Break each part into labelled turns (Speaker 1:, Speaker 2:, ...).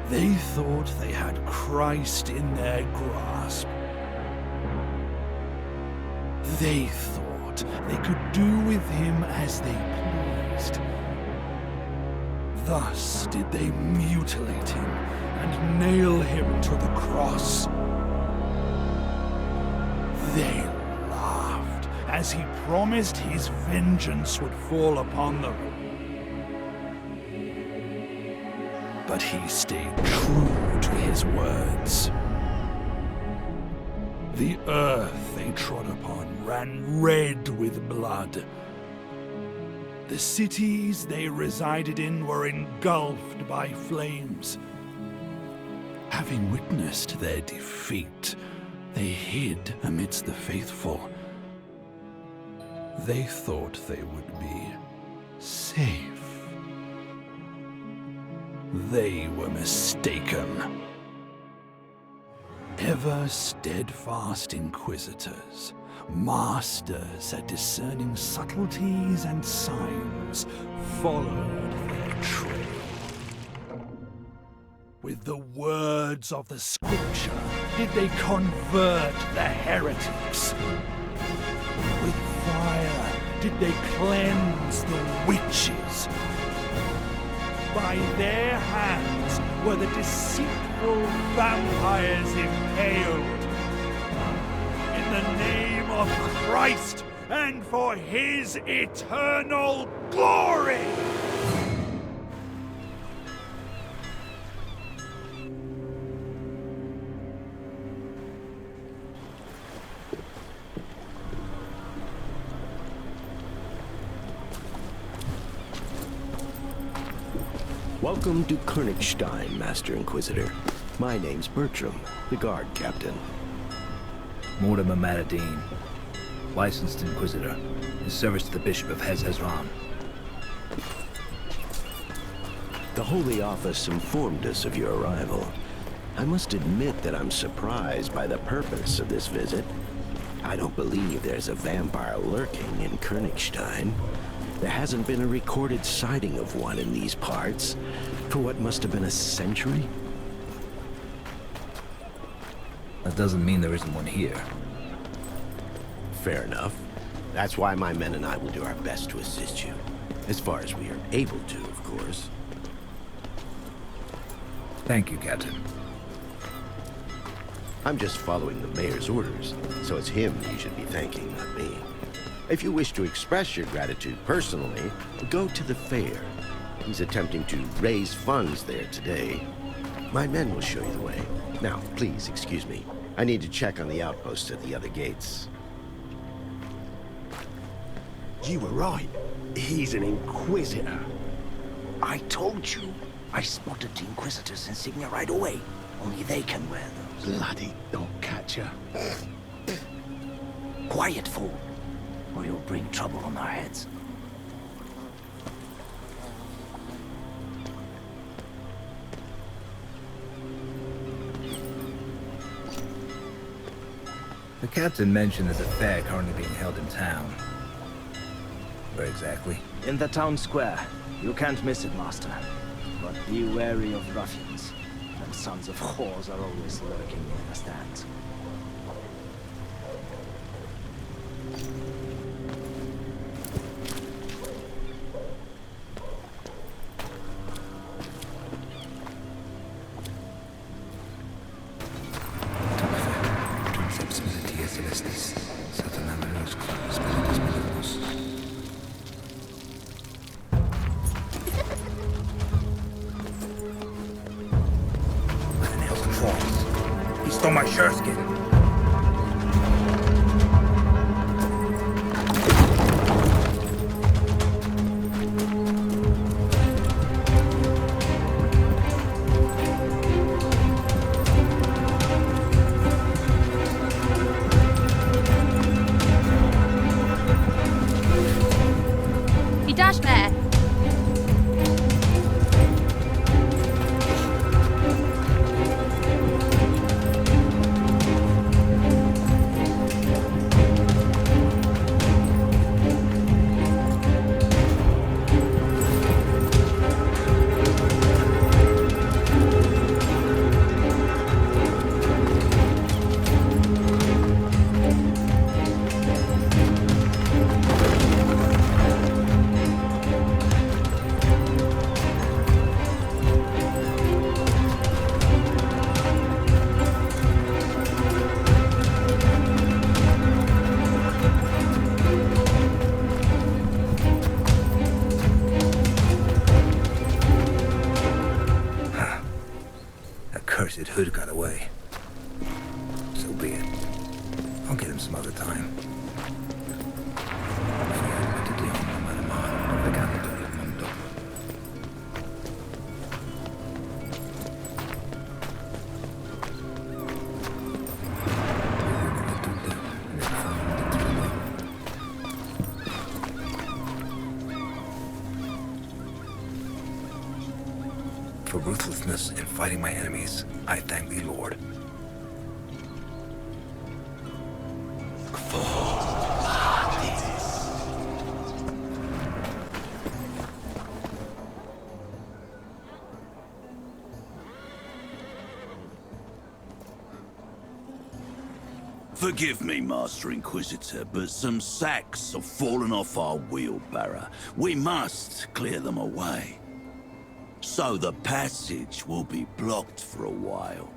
Speaker 1: They thought they had Christ in their grasp. They thought they could do with him as they pleased. Thus did they mutilate him and nail him to the cross. They laughed as he promised his vengeance would fall upon them. But he stayed true to his words. The earth they trod upon ran red with blood. The cities they resided in were engulfed by flames. Having witnessed their defeat, they hid amidst the faithful. They thought they would be safe. They were mistaken. Ever steadfast inquisitors, masters at discerning subtleties and signs, followed their trail. With the words of the scripture did they convert the heretics. With fire did they cleanse the witches. By their hands were the deceitful vampires impaled. In the name of Christ and for his eternal glory!
Speaker 2: Welcome to Königstein, Master Inquisitor. My name's Bertram, the guard captain.
Speaker 3: Mortimer Matadine, licensed Inquisitor, in service to the Bishop of Hez-Hezron.
Speaker 2: The Holy Office informed us of your arrival. I must admit that I'm surprised by the purpose of this visit. I don't believe there's a vampire lurking in Königstein. There hasn't been a recorded sighting of one in these parts for what must have been a century.
Speaker 3: That doesn't mean there isn't one here.
Speaker 2: Fair enough. That's why my men and I will do our best to assist you. As far as we are able to, of course.
Speaker 3: Thank you, Captain.
Speaker 2: I'm just following the mayor's orders, so it's him you should be thanking, not me. If you wish to express your gratitude personally, go to the fair. He's attempting to raise funds there today. My men will show you the way. Now, please excuse me. I need to check on the outposts at the other gates.
Speaker 4: You were right. He's an Inquisitor. I told you. I spotted the Inquisitor's insignia right away. Only they can wear those. Bloody dog catcher. Quiet, fool, or you'll bring trouble on our heads.
Speaker 3: The captain mentioned there's a fair currently being held in town. Where exactly?
Speaker 5: In the town square. You can't miss it, Master. But be wary of ruffians. Them sons of whores are always lurking near the stands.
Speaker 3: He stole my sherskin.
Speaker 6: He dashed there.
Speaker 3: cursed hood got away. So be it. I'll get him some other time. For ruthlessness in fighting my enemies, I thank thee, Lord.
Speaker 7: Forgive me, Master Inquisitor, but some sacks have fallen off our wheelbarrow. We must clear them away. So the passage will be blocked for a while.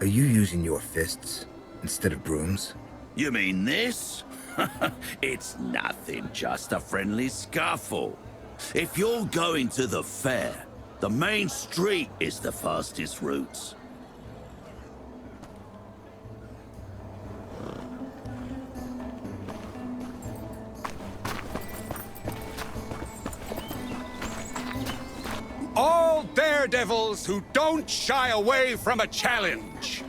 Speaker 3: Are you using your fists instead of brooms?
Speaker 7: You mean this? It's nothing, just a friendly scuffle. If you're going to the fair, the main street is the fastest route.
Speaker 8: All daredevils who don't shy away from a challenge.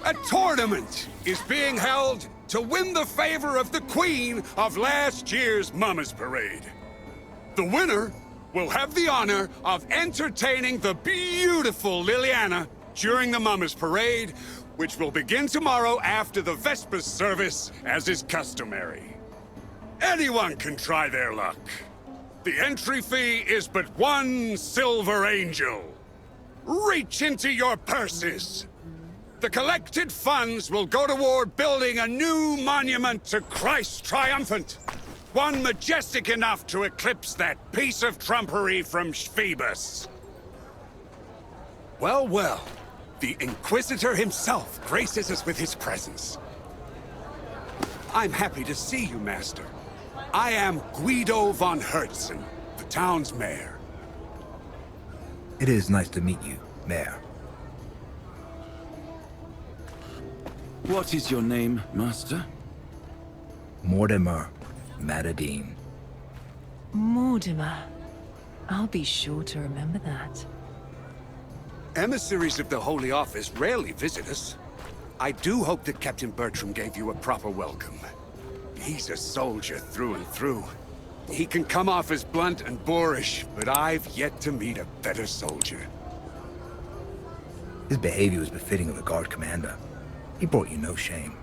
Speaker 8: A tournament is being held to win the favor of the Queen of last year's Mama's Parade. The winner will have the honor of entertaining the beautiful Liliana during the Mama's Parade, which will begin tomorrow after the Vespers service, as is customary. Anyone can try their luck. The entry fee is but 1 silver angel. Reach into your purses. The collected funds will go toward building a new monument to Christ Triumphant. One majestic enough to eclipse that piece of trumpery from Phoebus. Well, well, the Inquisitor himself graces us with his presence. I'm happy to see you, Master. I am Guido von Herzen, the town's mayor.
Speaker 3: It is nice to meet you, Mayor.
Speaker 7: What is your name, Master?
Speaker 3: Mortimer Matadine.
Speaker 9: Mortimer. I'll be sure to remember that.
Speaker 8: Emissaries of the Holy Office rarely visit us. I do hope that Captain Bertram gave you a proper welcome. He's a soldier through and through. He can come off as blunt and boorish, but I've yet to meet a better soldier.
Speaker 3: His behavior was befitting of a guard commander. He brought you no shame.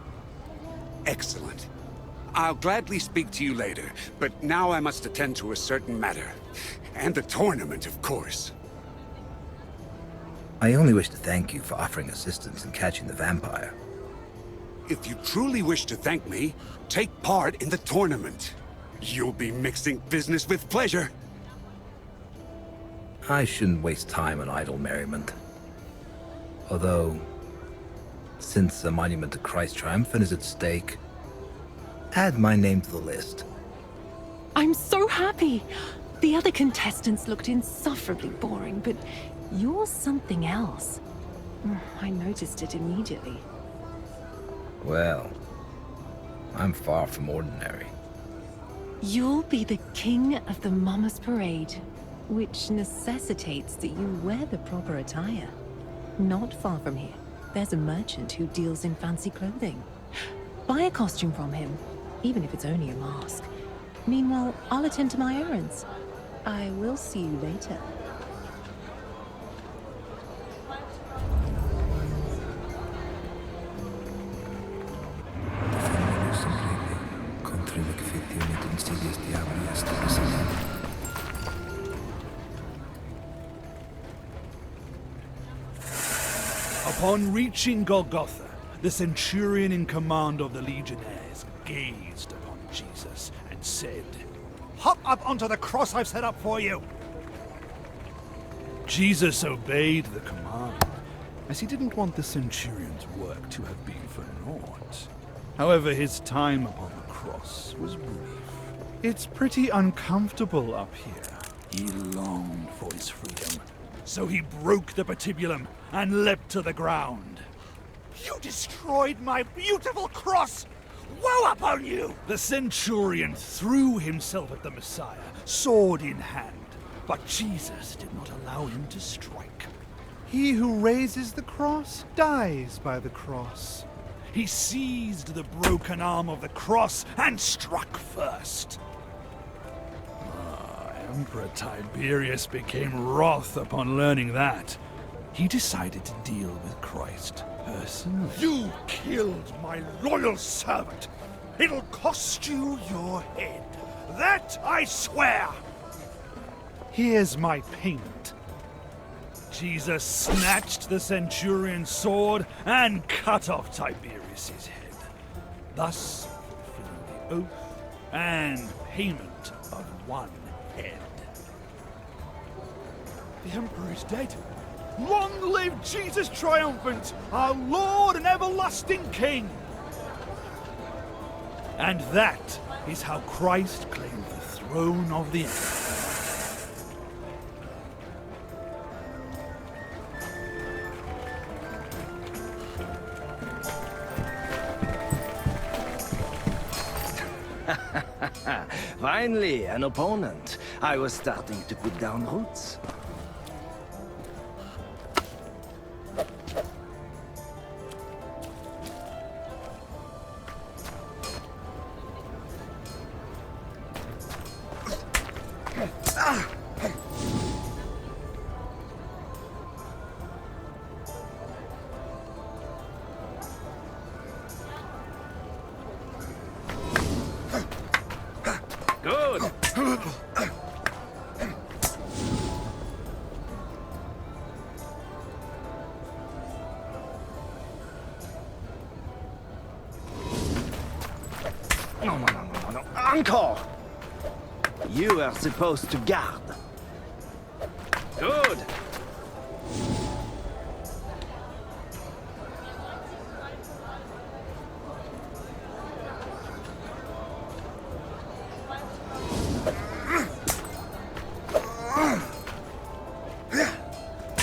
Speaker 8: Excellent. I'll gladly speak to you later, but now I must attend to a certain matter. And the tournament, of course.
Speaker 3: I only wish to thank you for offering assistance in catching the vampire.
Speaker 8: If you truly wish to thank me, take part in the tournament. You'll be mixing business with pleasure.
Speaker 3: I shouldn't waste time on idle merriment. Although, since the monument to Christ Triumphant is at stake, add my name to the list.
Speaker 9: I'm so happy! The other contestants looked insufferably boring, but you're something else. I noticed it immediately.
Speaker 3: Well, I'm far from ordinary.
Speaker 9: You'll be the king of the Mama's Parade, which necessitates that you wear the proper attire. Not far from here, there's a merchant who deals in fancy clothing. Buy a costume from him, even if it's only a mask. Meanwhile, I'll attend to my errands. I will see you later.
Speaker 1: Upon reaching Golgotha, the centurion in command of the legionnaires gazed upon Jesus and said,
Speaker 10: "Hop up onto the cross I've set up for you!"
Speaker 1: Jesus obeyed the command, as he didn't want the centurion's work to have been for naught. However, his time upon the cross was brief. It's pretty uncomfortable up here, He longed for his freedom, so he broke the patibulum and leapt to the ground.
Speaker 10: You destroyed my beautiful cross! Woe upon you!
Speaker 1: The centurion threw himself at the Messiah, sword in hand, but Jesus did not allow him to strike.
Speaker 10: He who raises the cross dies by the cross.
Speaker 1: He seized the broken arm of the cross and struck first. Emperor Tiberius became wroth upon learning that. He decided to deal with Christ personally.
Speaker 10: You killed my loyal servant. It'll cost you your head. That I swear. Here's my payment.
Speaker 1: Jesus snatched the centurion's sword and cut off Tiberius's head, thus fulfilling the oath and payment of one head.
Speaker 10: The Emperor is dead. Long live Jesus triumphant, our Lord and everlasting King!
Speaker 1: And that is how Christ claimed the throne of the Empire.
Speaker 5: Finally, an opponent. I was starting to put down roots. Good. No. Encore! You are supposed to guard. Good.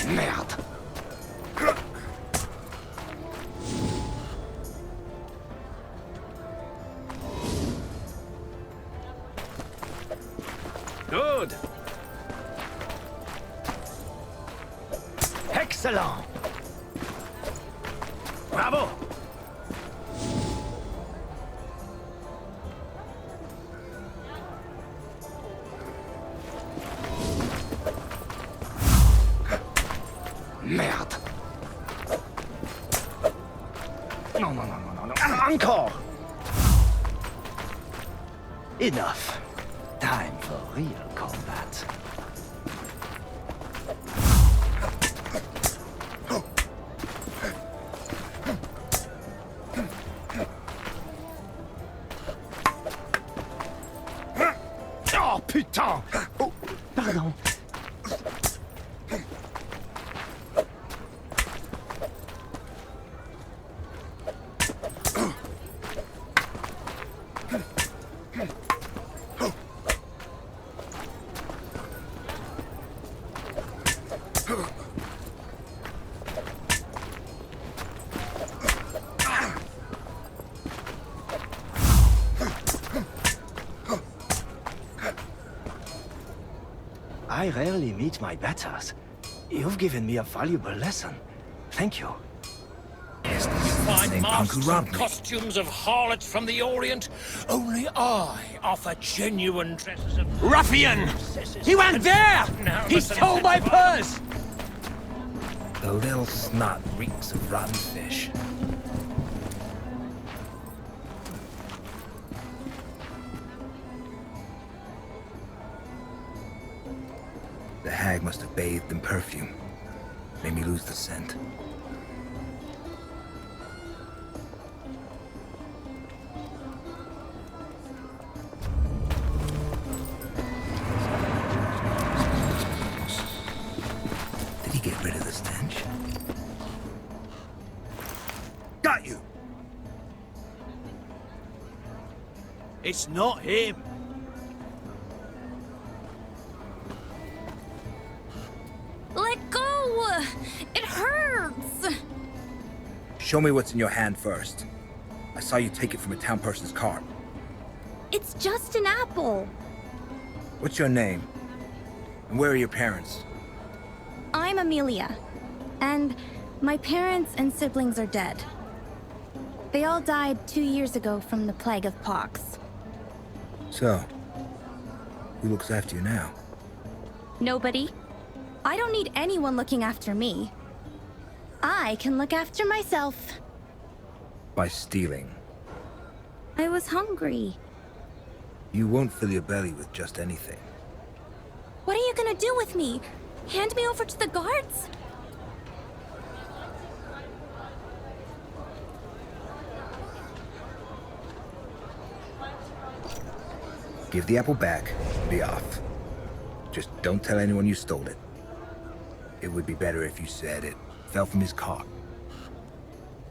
Speaker 5: Merde. Good. Excellent. Bravo. Merde. No. Encore. Enough. Time for real combat. Oh putain! Oh, pardon. I rarely meet my betters. You've given me a valuable lesson. Thank you.
Speaker 11: Fine masks and costumes of harlots from the Orient. Only I offer genuine dresses of...
Speaker 4: Ruffian! He went there! He stole my purse!
Speaker 3: The little snot reeks of rotten fish. The hag must have bathed in perfume. Made me lose the scent. Did he get rid of the stench?
Speaker 4: Got you!
Speaker 5: It's not him.
Speaker 3: Show me what's in your hand first. I saw you take it from a town person's cart.
Speaker 6: It's just an apple.
Speaker 3: What's your name? And where are your parents?
Speaker 6: I'm Amelia, and my parents and siblings are dead. They all died 2 years ago from the plague of pox.
Speaker 3: So, who looks after you now?
Speaker 6: Nobody. I don't need anyone looking after me. I can look after myself.
Speaker 3: By stealing.
Speaker 6: I was hungry.
Speaker 3: You won't fill your belly with just anything.
Speaker 6: What are you gonna do with me? Hand me over to the guards?
Speaker 3: Give the apple back and be off. Just don't tell anyone you stole it. It would be better if you said it fell from his cart.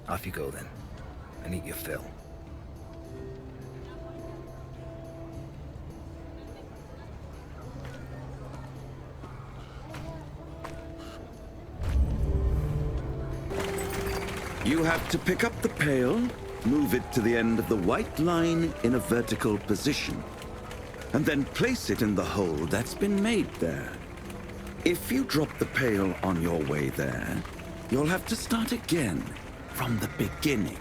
Speaker 3: Off you go then, and eat your fill.
Speaker 7: You have to pick up the pail, move it to the end of the white line in a vertical position, and then place it in the hole that's been made there. If you drop the pail on your way there, you'll have to start again from the beginning.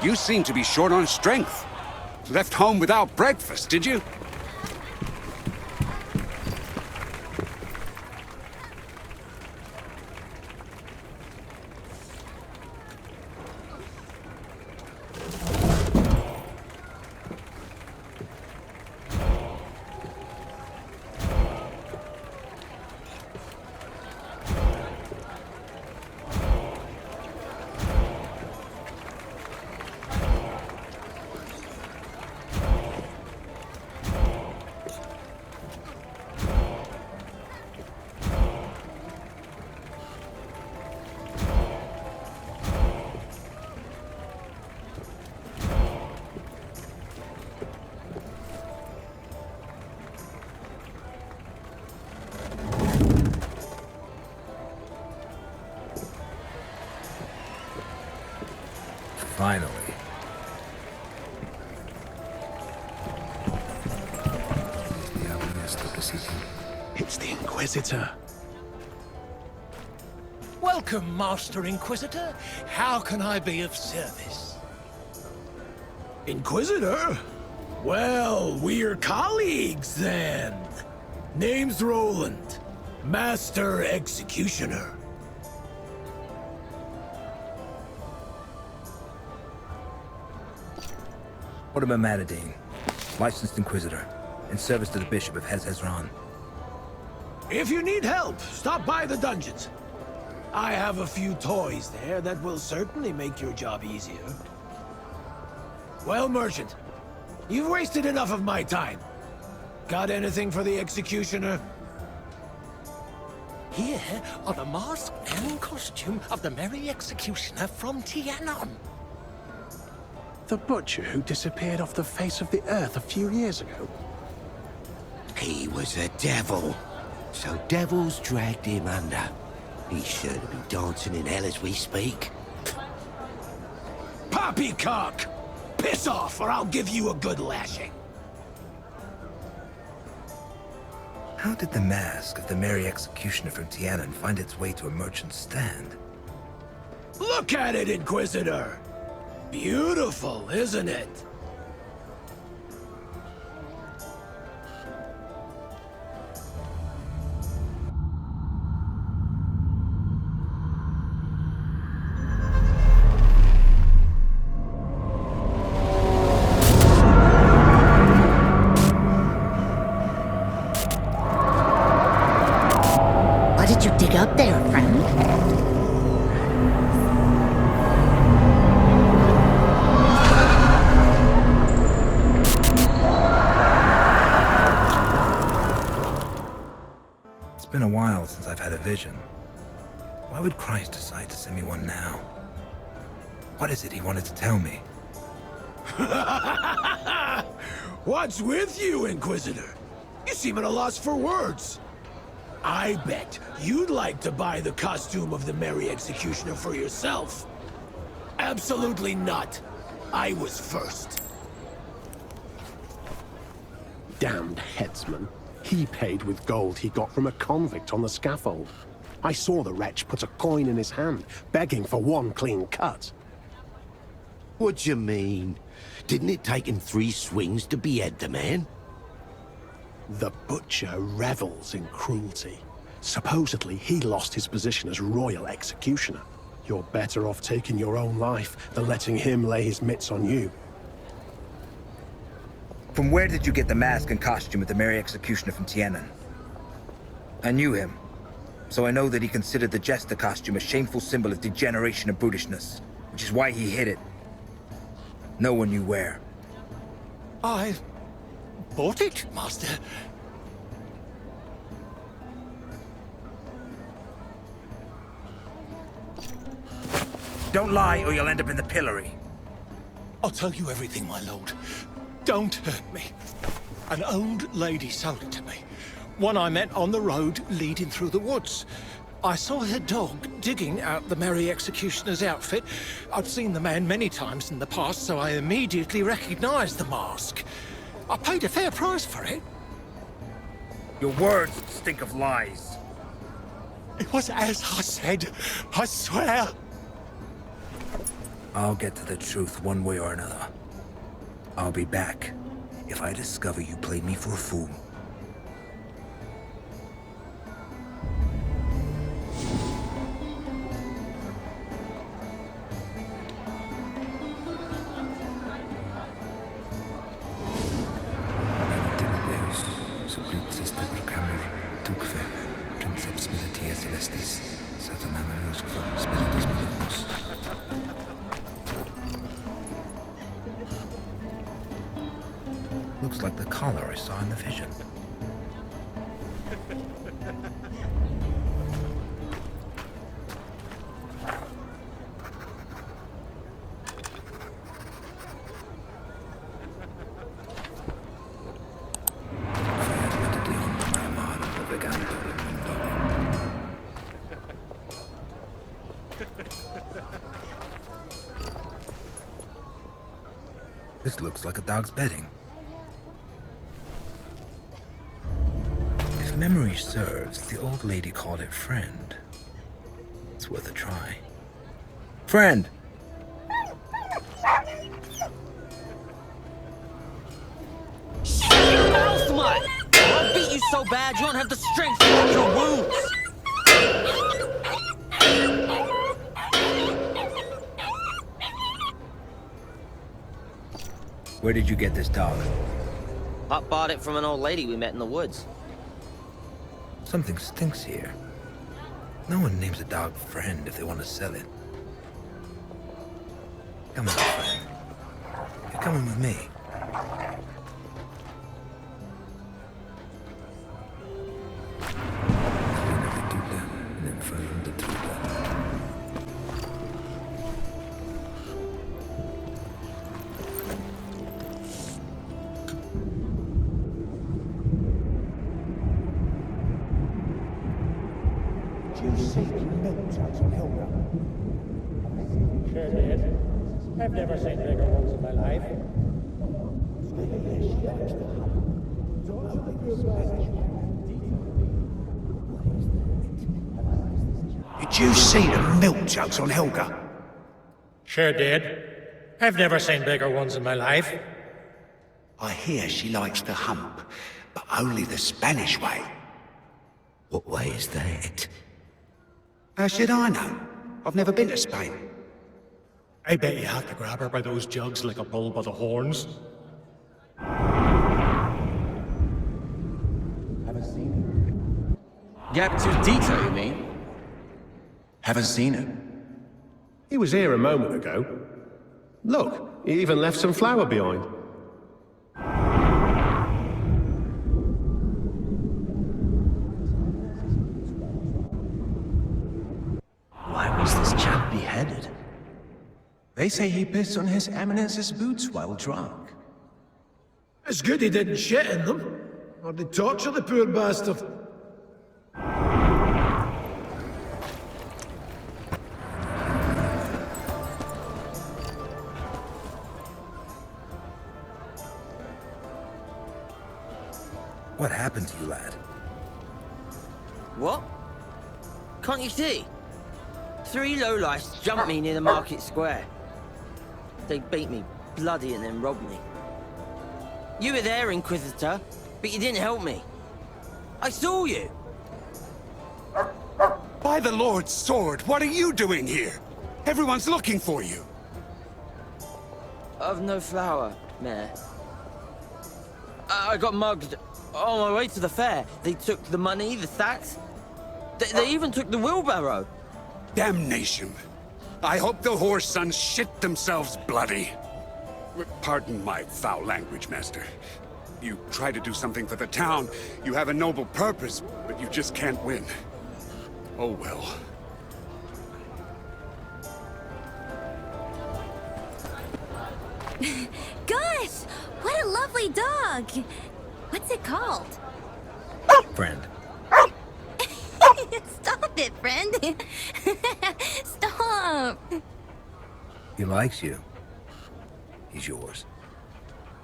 Speaker 8: You seem to be short on strength. Left home without breakfast, did you?
Speaker 3: Finally.
Speaker 4: It's the Inquisitor.
Speaker 11: Welcome, Master Inquisitor. How can I be of service?
Speaker 12: Inquisitor? Well, we're colleagues then. Name's Roland, Master Executioner.
Speaker 3: Mortimer Manadine, licensed Inquisitor, in service to the Bishop of Hezron.
Speaker 12: If you need help, stop by the dungeons. I have a few toys there that will certainly make your job easier. Well, Merchant, you've wasted enough of my time. Got anything for the Executioner?
Speaker 11: Here are the mask and costume of the Merry Executioner from Tianon.
Speaker 4: The butcher who disappeared off the face of the earth a few years ago.
Speaker 13: He was a devil. So devils dragged him under. He's sure to be dancing in hell as we speak.
Speaker 12: Poppycock! Piss off, or I'll give you a good lashing.
Speaker 3: How did the mask of the Merry Executioner from Tianon find its way to a merchant's stand?
Speaker 12: Look at it, Inquisitor! Beautiful, isn't it?
Speaker 14: What did you dig up there, friend?
Speaker 3: been a while since I've had a vision. Why would Christ decide to send me one now? What is it he wanted to tell me?
Speaker 12: What's with you, Inquisitor? You seem at a loss for words. I bet you'd like to buy the costume of the Merry Executioner for yourself. Absolutely not. I was first.
Speaker 14: Damned headsman. He paid with gold he got from a convict on the scaffold. I saw the wretch put a coin in his hand, begging for one clean cut.
Speaker 13: What you mean? Didn't it take him 3 swings to behead the man?
Speaker 14: The butcher revels in cruelty. Supposedly, he lost his position as royal executioner. You're better off taking your own life than letting him lay his mitts on you.
Speaker 3: From where did you get the mask and costume of the Merry Executioner from Tienen? I knew him, so I know that he considered the jester costume a shameful symbol of degeneration and brutishness, which is why he hid it. No one knew where.
Speaker 11: I bought it, Master.
Speaker 3: Don't lie or you'll end up in the pillory.
Speaker 11: I'll tell you everything, my lord. Don't hurt me. An old lady sold it to me. One I met on the road leading through the woods. I saw her dog digging out the Merry Executioner's outfit. I'd seen the man many times in the past, so I immediately recognized the mask. I paid a fair price for it.
Speaker 3: Your words stink of lies.
Speaker 11: It was as I said, I swear.
Speaker 3: I'll get to the truth one way or another. I'll be back if I discover you played me for a fool. Looks like the collar I saw in the vision. This looks like a dog's bedding. If memory serves, the old lady called it friend. It's worth a try. Friend!
Speaker 15: Shut your mouth, mutt! I'll beat you so bad you don't have the strength to wipe your wounds!
Speaker 3: Where did you get this dog?
Speaker 15: Pop bought it from an old lady we met in the woods.
Speaker 3: Something stinks here. No one names a dog friend if they want to sell it. Come on, friend. You're coming with me.
Speaker 11: Sure did. I've never seen bigger ones in my life.
Speaker 4: Did you see the milk jugs on Helga?
Speaker 11: Sure did. I've never seen bigger ones in my life.
Speaker 4: I hear she likes to hump, but only the Spanish way.
Speaker 13: What way is that?
Speaker 4: How should I know? I've never been to Spain.
Speaker 11: I bet you have to grab her by those jugs like a bull by the horns.
Speaker 16: Haven't seen it. Gap tooth Dito, you mean?
Speaker 4: Haven't seen it.
Speaker 14: He was here a moment ago. Look, he even left some flour behind.
Speaker 17: They say he pissed on His Eminence's boots while drunk.
Speaker 12: It's good he didn't shit in them, or they'd torture the poor bastard.
Speaker 3: What happened to you, lad?
Speaker 15: What? Can't you see? 3 lowlifes jumped me near the market square. They beat me bloody and then robbed me. You were there, Inquisitor, but you didn't help me. I saw you.
Speaker 8: By the Lord's sword, what are you doing here? Everyone's looking for you.
Speaker 15: I've no flour, Mayor. I got mugged on my way to the fair. They took the money, the sacks. They even took the wheelbarrow.
Speaker 8: Damnation. I hope the horse sons shit themselves bloody. Pardon my foul language, Master. You try to do something for the town. You have a noble purpose, but you just can't win. Oh well.
Speaker 6: Gosh! What a lovely dog! What's it called?
Speaker 3: Friend.
Speaker 6: Stop it, friend! Stop!
Speaker 3: He likes you. He's yours.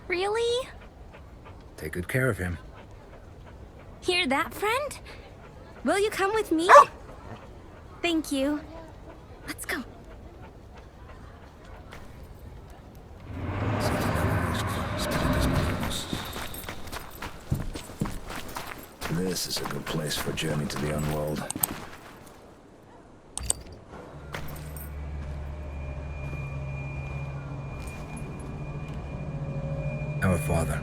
Speaker 6: Really?
Speaker 3: Take good care of him.
Speaker 6: Hear that, friend? Will you come with me? Thank you. Let's go.
Speaker 3: This is a good place for a journey to the Unworld. Our Father,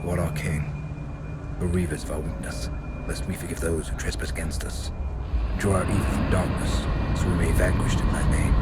Speaker 3: who art our King, bereave us of our weakness, lest we forgive those who trespass against us. Draw our evil from darkness, so we may be vanquished in thy name.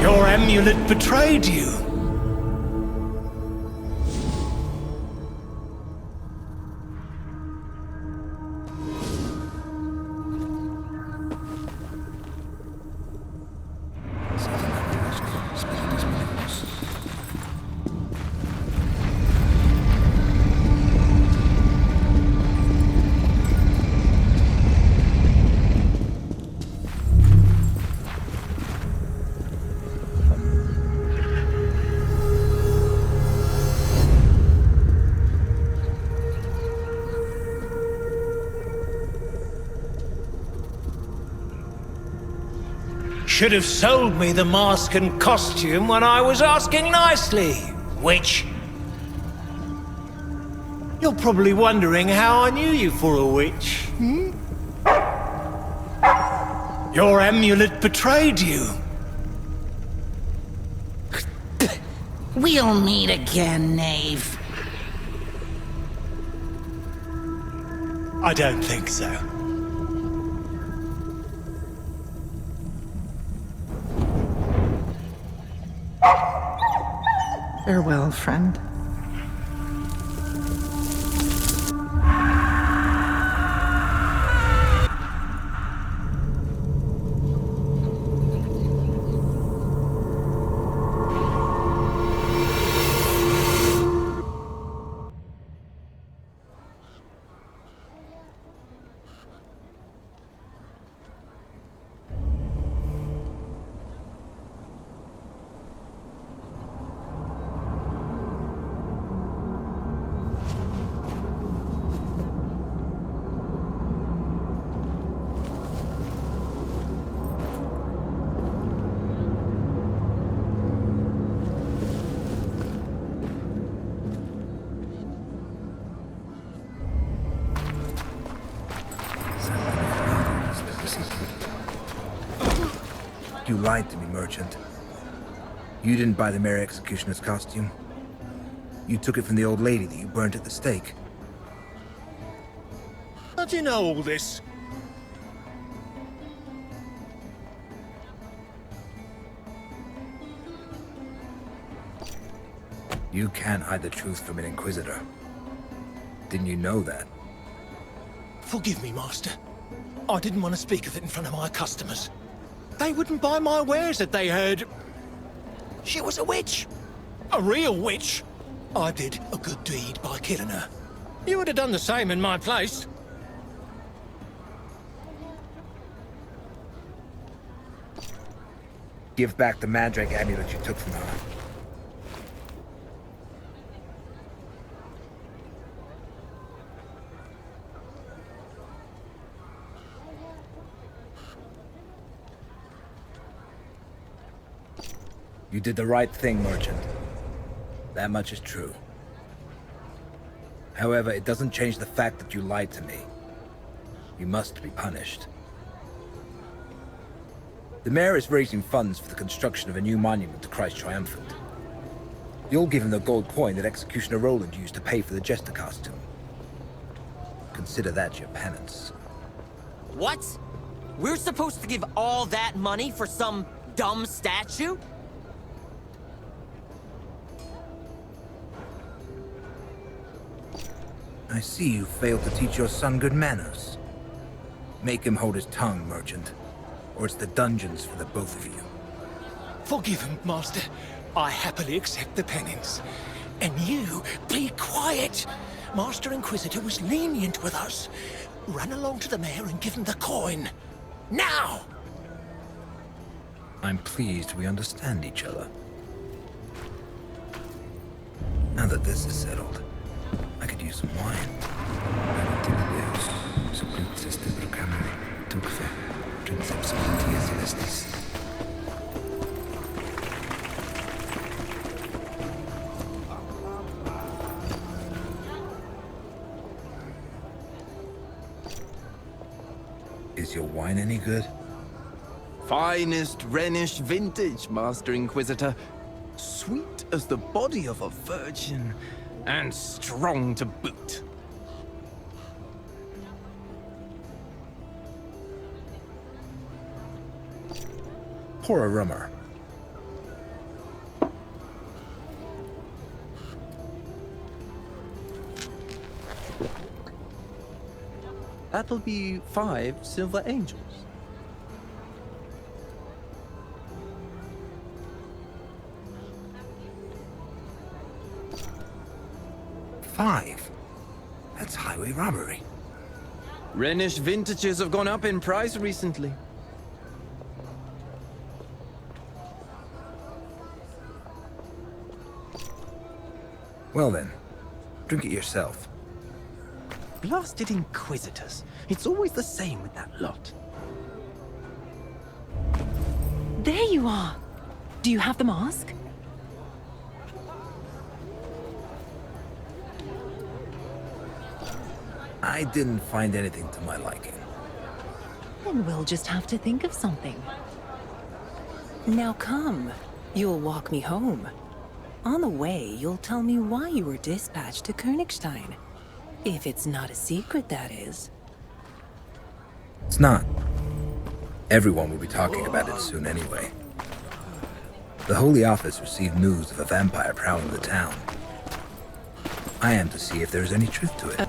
Speaker 11: Your amulet betrayed you. should have sold me the mask and costume when I was asking nicely, witch. You're probably wondering how I knew you for a witch, hmm? Your amulet betrayed you.
Speaker 18: We'll meet again, knave.
Speaker 11: I don't think so.
Speaker 19: Farewell, friend.
Speaker 3: You lied to me, merchant. You didn't buy the Mary Executioner's costume. You took it from the old lady that you burnt at the stake.
Speaker 11: How do you know all this?
Speaker 3: You can't hide the truth from an Inquisitor. Didn't you know that?
Speaker 11: Forgive me, Master. I didn't want to speak of it in front of my customers. They wouldn't buy my wares if they heard she was a witch. A real witch. I did a good deed by killing her. You would have done the same in my place.
Speaker 3: Give back the Mandrake amulet you took from her. You did the right thing, merchant. That much is true. However, it doesn't change the fact that you lied to me. You must be punished. The mayor is raising funds for the construction of a new monument to Christ Triumphant. You'll give him the gold coin that Executioner Roland used to pay for the jester costume. Consider that your penance.
Speaker 15: What? We're supposed to give all that money for some dumb statue?
Speaker 3: I see you failed to teach your son good manners. Make him hold his tongue, merchant, or it's the dungeons for the both of you.
Speaker 11: Forgive him, Master. I happily accept the penance. And you, be quiet. Master Inquisitor was lenient with us. Run along to the mayor and give him the coin. Now!
Speaker 3: I'm pleased we understand each other. Now that this is settled, I could use some wine. Is your wine any good?
Speaker 17: Finest Rhenish vintage, Master Inquisitor. Sweet as the body of a virgin, and strong to boot.
Speaker 3: Pour a rummer.
Speaker 17: That'll be 5 silver angels.
Speaker 3: $5? That's highway robbery.
Speaker 17: Rhenish vintages have gone up in price recently.
Speaker 3: Well then, drink it yourself.
Speaker 17: Blasted Inquisitors. It's always the same with that lot.
Speaker 9: There you are. Do you have the mask?
Speaker 3: I didn't find anything to my liking.
Speaker 9: Then we'll just have to think of something. Now come. You'll walk me home. On the way, you'll tell me why you were dispatched to Königstein. If it's not a secret, that is.
Speaker 3: It's not. Everyone will be talking about it soon anyway. The Holy Office received news of a vampire prowling the town. I am to see if there's any truth to it.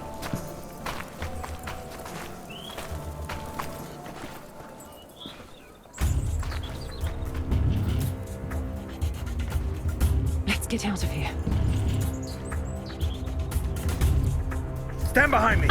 Speaker 9: Let's get out of here.
Speaker 3: Stand behind me!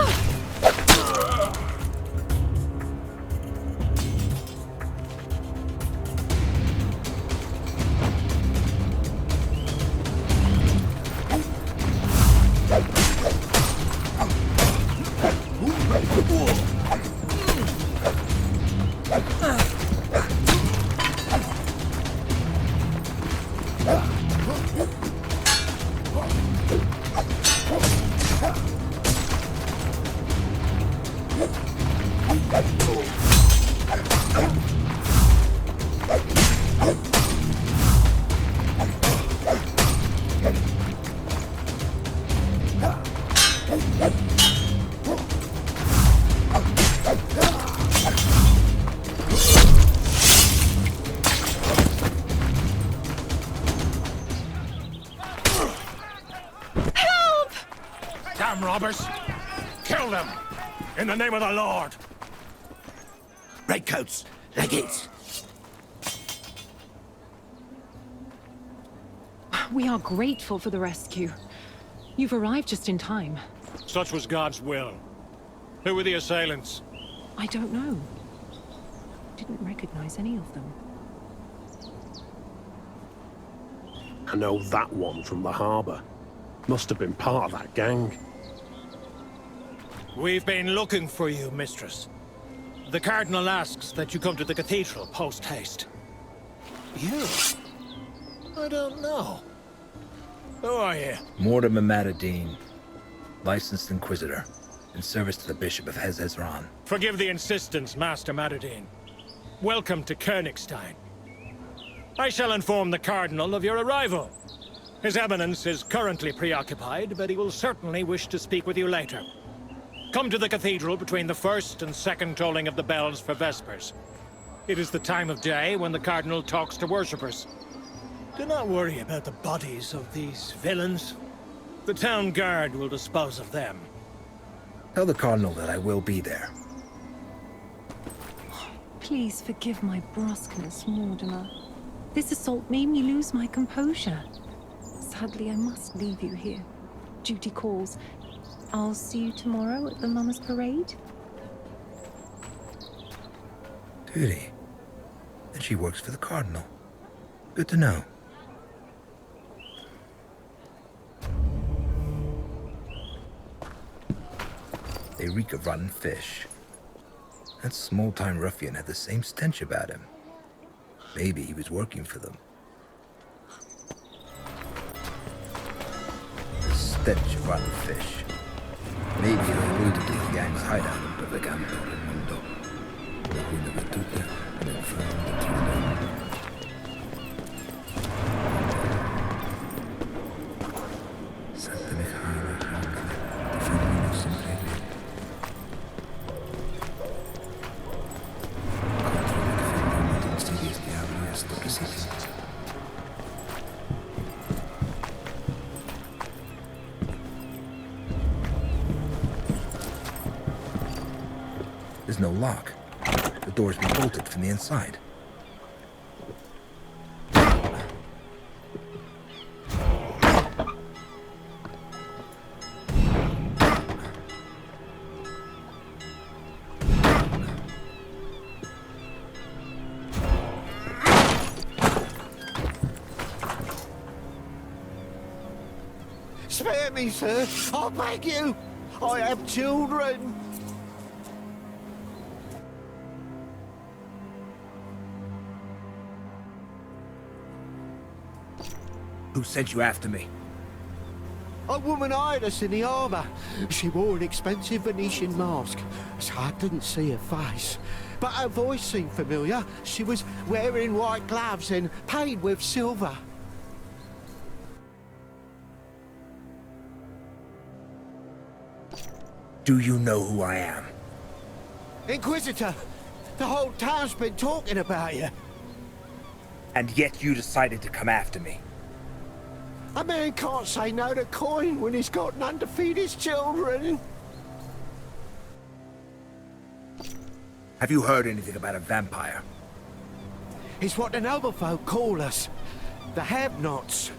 Speaker 11: Damn robbers! Kill them! In the name of the Lord!
Speaker 7: Redcoats, legate!
Speaker 9: We are grateful for the rescue. You've arrived just in time.
Speaker 11: Such was God's will. Who were the assailants?
Speaker 9: I don't know. Didn't recognize any of them.
Speaker 14: I know that one from the harbor. Must have been part of that gang.
Speaker 11: We've been looking for you, mistress. The Cardinal asks that you come to the cathedral post-haste. You? I don't know. Who are you?
Speaker 3: Mortimer Matadine, licensed Inquisitor, in service to the Bishop of Hezron.
Speaker 11: Forgive the insistence, Master Matadine. Welcome to Königstein. I shall inform the Cardinal of your arrival. His Eminence is currently preoccupied, but he will certainly wish to speak with you later. Come to the cathedral between the first and second tolling of the bells for Vespers. It is the time of day when the Cardinal talks to worshippers. Do not worry about the bodies of these villains. The town guard will dispose of them.
Speaker 3: Tell the Cardinal that I will be there.
Speaker 9: Please forgive my brusqueness, Mortimer. This assault made me lose my composure. Sadly, I must leave you here. Duty calls. I'll see you tomorrow at the Mama's Parade.
Speaker 3: Duty? Then she works for the Cardinal. Good to know. They reek of rotten fish. That small-time ruffian had the same stench about him. Maybe he was working for them. The stench of rotten fish. Maybe he alluded to the gang's hideout in Recomiendo. There's no lock. The door's been bolted from the inside.
Speaker 13: Spare me, sir. I beg you. I have children.
Speaker 3: Who sent you after me?
Speaker 13: A woman eyed us in the armor. She wore an expensive Venetian mask, so I didn't see her face. But her voice seemed familiar. She was wearing white gloves and paid with silver.
Speaker 3: Do you know who I am?
Speaker 13: Inquisitor, the whole town's been talking about you.
Speaker 3: And yet you decided to come after me.
Speaker 13: A man can't say no to coin when he's got none to feed his children.
Speaker 3: Have you heard anything about a vampire?
Speaker 13: It's what the noble folk call us. The have-nots.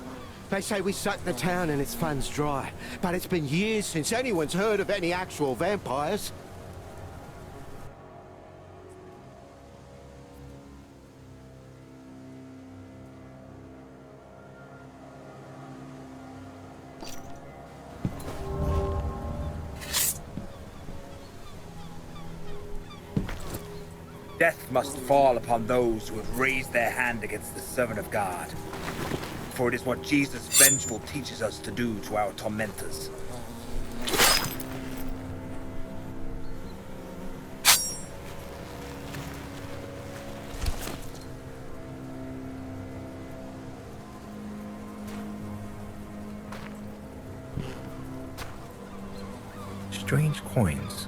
Speaker 13: They say we suck the town and its funds dry. But it's been years since anyone's heard of any actual vampires.
Speaker 3: Death must fall upon those who have raised their hand against the servant of God. For it is what Jesus vengeful teaches us to do to our tormentors. Strange coins.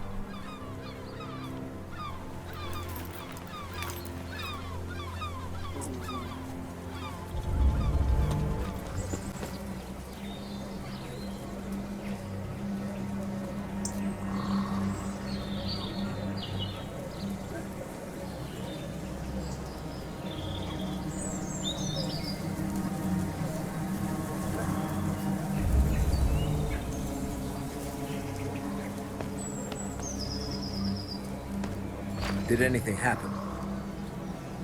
Speaker 3: Did anything happen?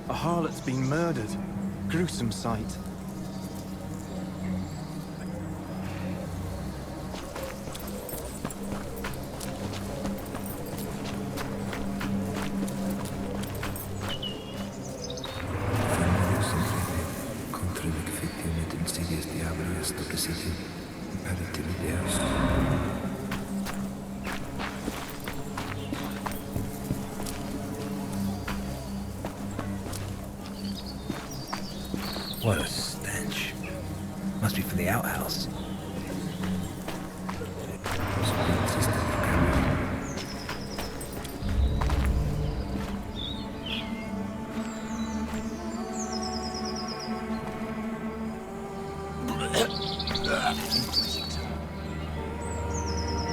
Speaker 17: A harlot's been murdered. Gruesome sight.
Speaker 3: What a stench. Must be from the outhouse.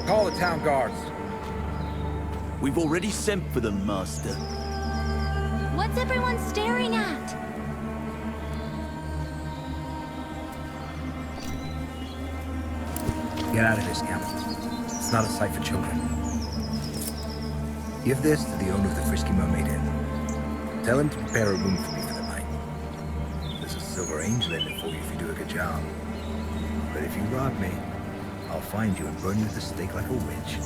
Speaker 3: Call the town guards.
Speaker 7: We've already sent for them, Master.
Speaker 6: What's everyone staring at?
Speaker 3: Get out of here, scamp. It's not a sight for children. Give this to the owner of the Frisky Mermaid Inn. Tell him to prepare a room for me for the night. There's a silver angel in it for you if you do a good job. But if you rob me, I'll find you and burn you at the stake like a witch.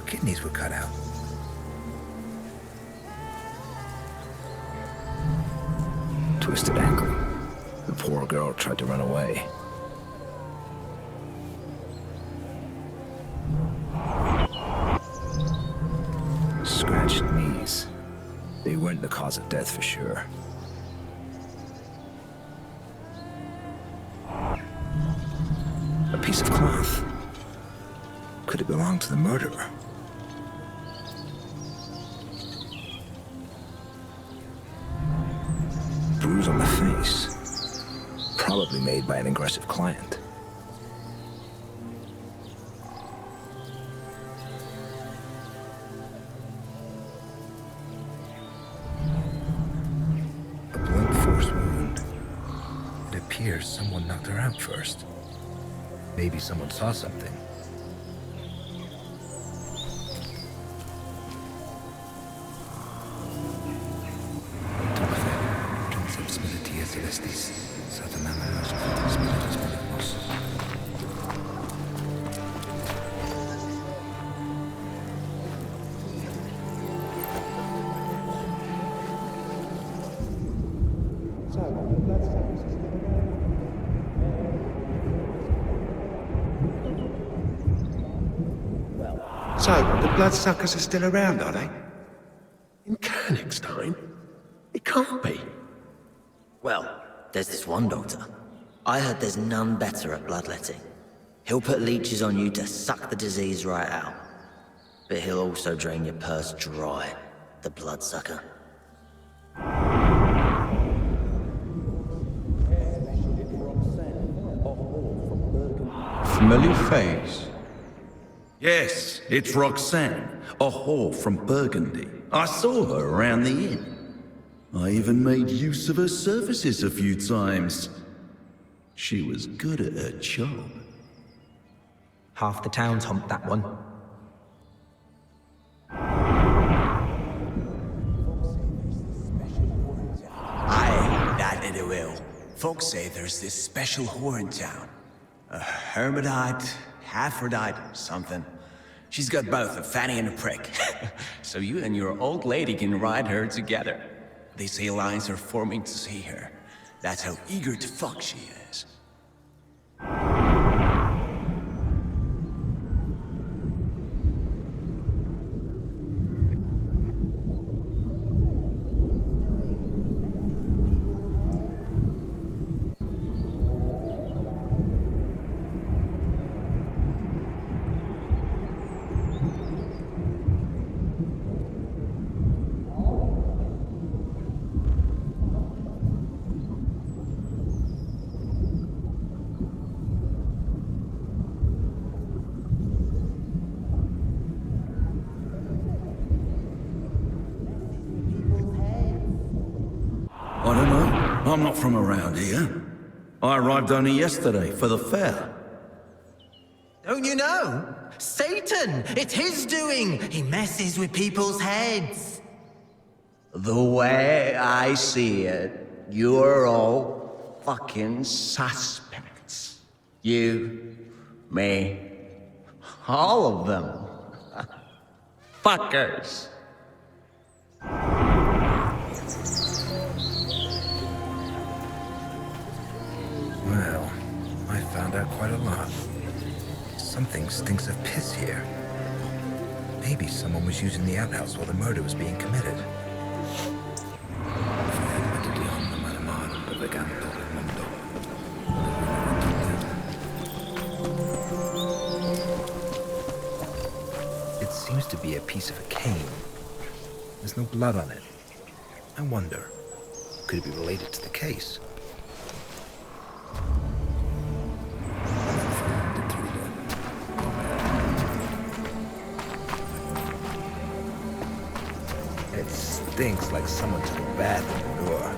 Speaker 3: Kidneys were cut out. Twisted ankle. The poor girl tried to run away. Scratched knees. They weren't the cause of death for sure. A piece of cloth. Could it belong to the murderer? Bruise on the face. Probably made by an aggressive client. here, someone knocked her out first. Maybe someone saw something.
Speaker 12: So, the bloodsuckers are still around, are they?
Speaker 14: In Kanigstein? It can't be.
Speaker 20: Well, there's this one doctor. I heard there's none better at bloodletting. He'll put leeches on you to suck the disease right out. But he'll also drain your purse dry, the bloodsucker.
Speaker 16: Familiar face.
Speaker 7: Yes, it's Roxanne, a whore from Burgundy. I saw her around the inn. I even made use of her services a few times. She was good at her job.
Speaker 5: Half the town's humped that one.
Speaker 4: Aye, that it will. Folks say there's this special whore in town. A hermitite, Aphrodite, something. She's got both a fanny and a prick. So you and your old lady can ride her together. They say lines are forming to see her. That's how eager to fuck she is.
Speaker 7: I don't know. I'm not from around here. I arrived only yesterday for the fair.
Speaker 18: Don't you know? Satan! It's his doing! He messes with people's heads.
Speaker 4: The way I see it, you're all fucking suspects. You, me, all of them. Fuckers.
Speaker 3: Well, I found out quite a lot. Something stinks of piss here. Maybe someone was using the outhouse while the murder was being committed. It seems to be a piece of a cane. There's no blood on it. I wonder, could it be related to the case? It stinks like someone took a bath in the door.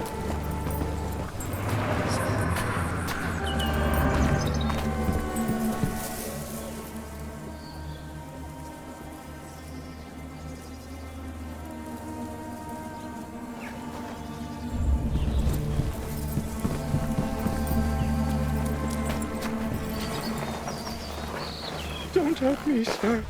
Speaker 12: Don't hurt me, sir.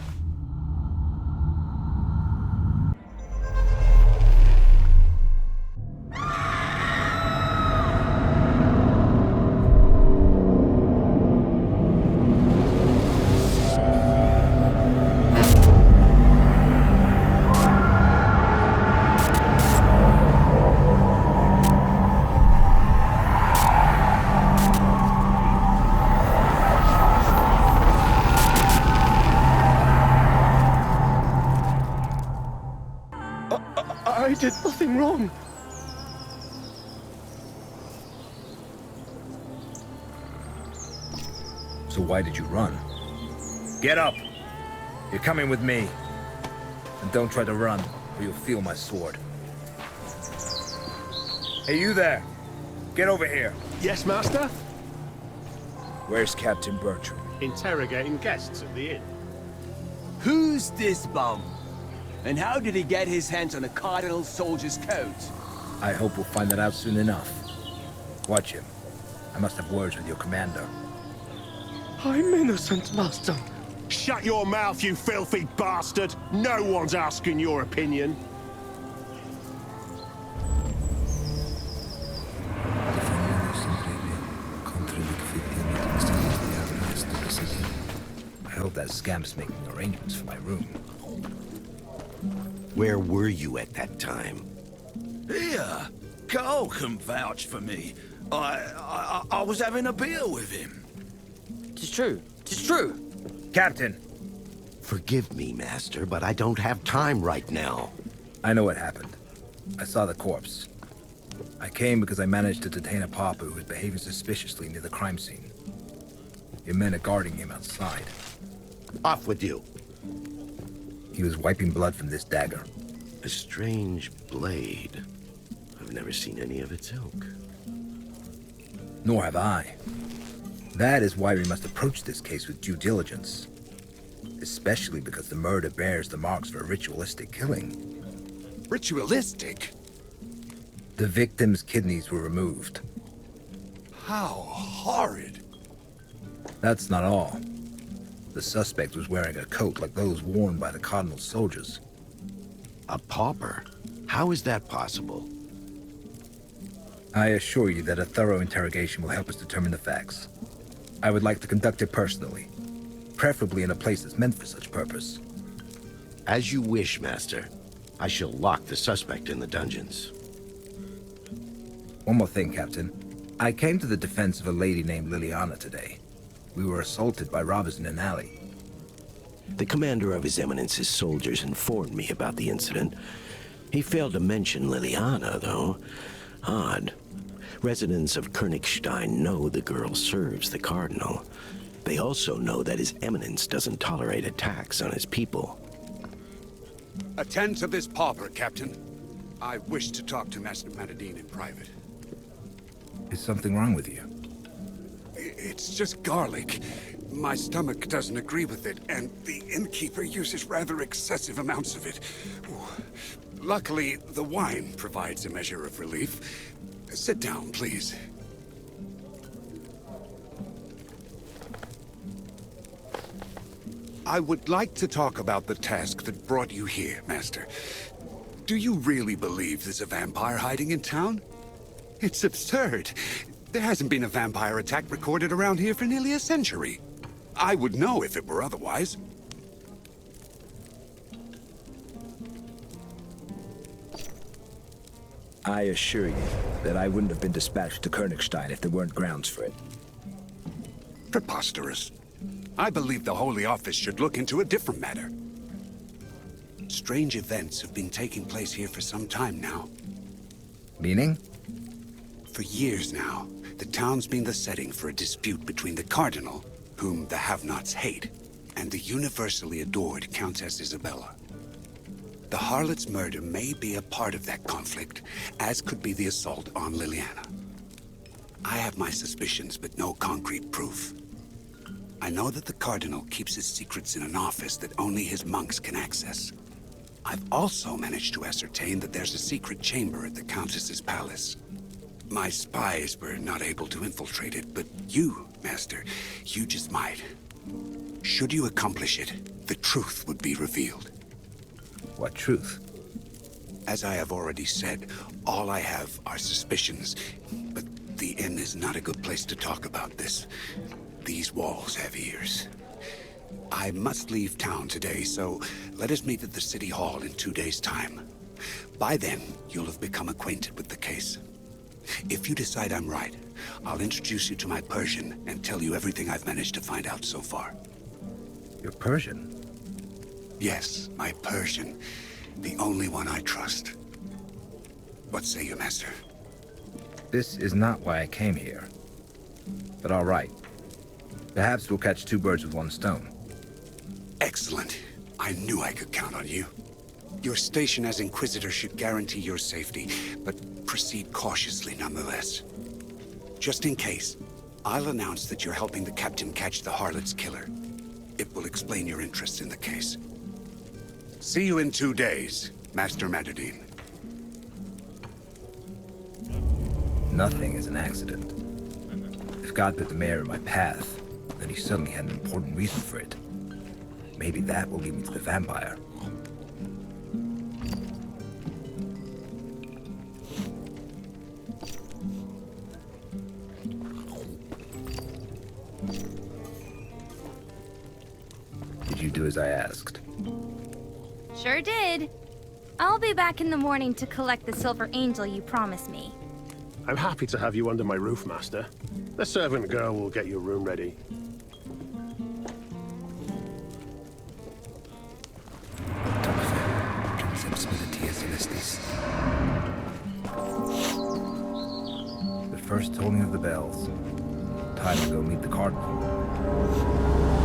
Speaker 12: I did nothing wrong.
Speaker 3: So why did you run? Get up! You're coming with me. And don't try to run, or you'll feel my sword. Hey, you there! Get over here!
Speaker 14: Yes, master?
Speaker 3: Where's Captain Bertram?
Speaker 14: Interrogating guests at the inn.
Speaker 21: Who's this bum? And how did he get his hands on a Cardinal soldier's coat?
Speaker 3: I hope we'll find that out soon enough. Watch him. I must have words with your commander.
Speaker 12: I'm innocent, Master.
Speaker 14: Shut your mouth, you filthy bastard! No one's asking your opinion.
Speaker 3: I hope that scamp's making arrangements for my room.
Speaker 2: Where were you at that time?
Speaker 7: Here, Carl can vouch for me. I was having a beer with him.
Speaker 15: Tis true. Tis true.
Speaker 3: Captain!
Speaker 2: Forgive me, Master, but I don't have time right now.
Speaker 3: I know what happened. I saw the corpse. I came because I managed to detain a pauper who was behaving suspiciously near the crime scene. Your men are guarding him outside.
Speaker 2: Off with you.
Speaker 3: He was wiping blood from this dagger.
Speaker 2: A strange blade. I've never seen any of its ilk.
Speaker 3: Nor have I. That is why we must approach this case with due diligence. Especially because the murder bears the marks of a ritualistic killing.
Speaker 8: Ritualistic?
Speaker 3: The victim's kidneys were removed.
Speaker 8: How horrid.
Speaker 3: That's not all. The suspect was wearing a coat like those worn by the Cardinal's soldiers.
Speaker 2: A pauper? How is that possible?
Speaker 3: I assure you that a thorough interrogation will help us determine the facts. I would like to conduct it personally, preferably in a place that's meant for such purpose.
Speaker 2: As you wish, Master. I shall lock the suspect in the dungeons.
Speaker 3: One more thing, Captain. I came to the defense of a lady named Liliana today. We were assaulted by robbers in an alley.
Speaker 2: The commander of His Eminence's soldiers informed me about the incident. He failed to mention Liliana, though. Odd. Residents of Königstein know the girl serves the Cardinal. They also know that His Eminence doesn't tolerate attacks on his people.
Speaker 8: Attend to this pauper, Captain. I wish to talk to Master Manadine in private.
Speaker 3: Is something wrong with you?
Speaker 8: It's just garlic. My stomach doesn't agree with it, and the innkeeper uses rather excessive amounts of it. Ooh. Luckily, the wine provides a measure of relief. Sit down, please. I would like to talk about the task that brought you here, Master. Do you really believe there's a vampire hiding in town? It's absurd. There hasn't been a vampire attack recorded around here for nearly a century. I would know if it were otherwise.
Speaker 3: I assure you that I wouldn't have been dispatched to Königstein if there weren't grounds for it.
Speaker 8: Preposterous. I believe the Holy Office should look into a different matter. Strange events have been taking place here for some time now.
Speaker 3: Meaning?
Speaker 8: For years now, the town's been the setting for a dispute between the Cardinal, whom the have-nots hate, and the universally adored Countess Isabella. The harlot's murder may be a part of that conflict, as could be the assault on Liliana. I have my suspicions, but no concrete proof. I know that the Cardinal keeps his secrets in an office that only his monks can access. I've also managed to ascertain that there's a secret chamber at the Countess's palace. My spies were not able to infiltrate it, but you, Master, you just might. Should you accomplish it, the truth would be revealed.
Speaker 3: What truth?
Speaker 8: As I have already said, all I have are suspicions, but the inn is not a good place to talk about this. These walls have ears. I must leave town today, so let us meet at the City Hall in 2 days' time. By then, you'll have become acquainted with the case. If you decide I'm right, I'll introduce you to my Persian and tell you everything I've managed to find out so far.
Speaker 3: Your Persian?
Speaker 8: Yes, my Persian. The only one I trust. What say you, Master?
Speaker 3: This is not why I came here. But all right. Perhaps we'll catch two birds with one stone.
Speaker 8: Excellent. I knew I could count on you. Your station as Inquisitor should guarantee your safety, but proceed cautiously nonetheless. Just in case, I'll announce that you're helping the captain catch the harlot's killer. It will explain your interest in the case. See you in 2 days, Master Matadine.
Speaker 3: Nothing is an accident. If God put the mayor in my path, then he suddenly had an important reason for it. Maybe that will lead me to the vampire. Did you do as I asked?
Speaker 6: Sure did. I'll be back in the morning to collect the silver angel you promised me.
Speaker 14: I'm happy to have you under my roof, Master. The servant girl will get your room ready.
Speaker 3: The first tolling of the bells. Time to go meet the cardinal.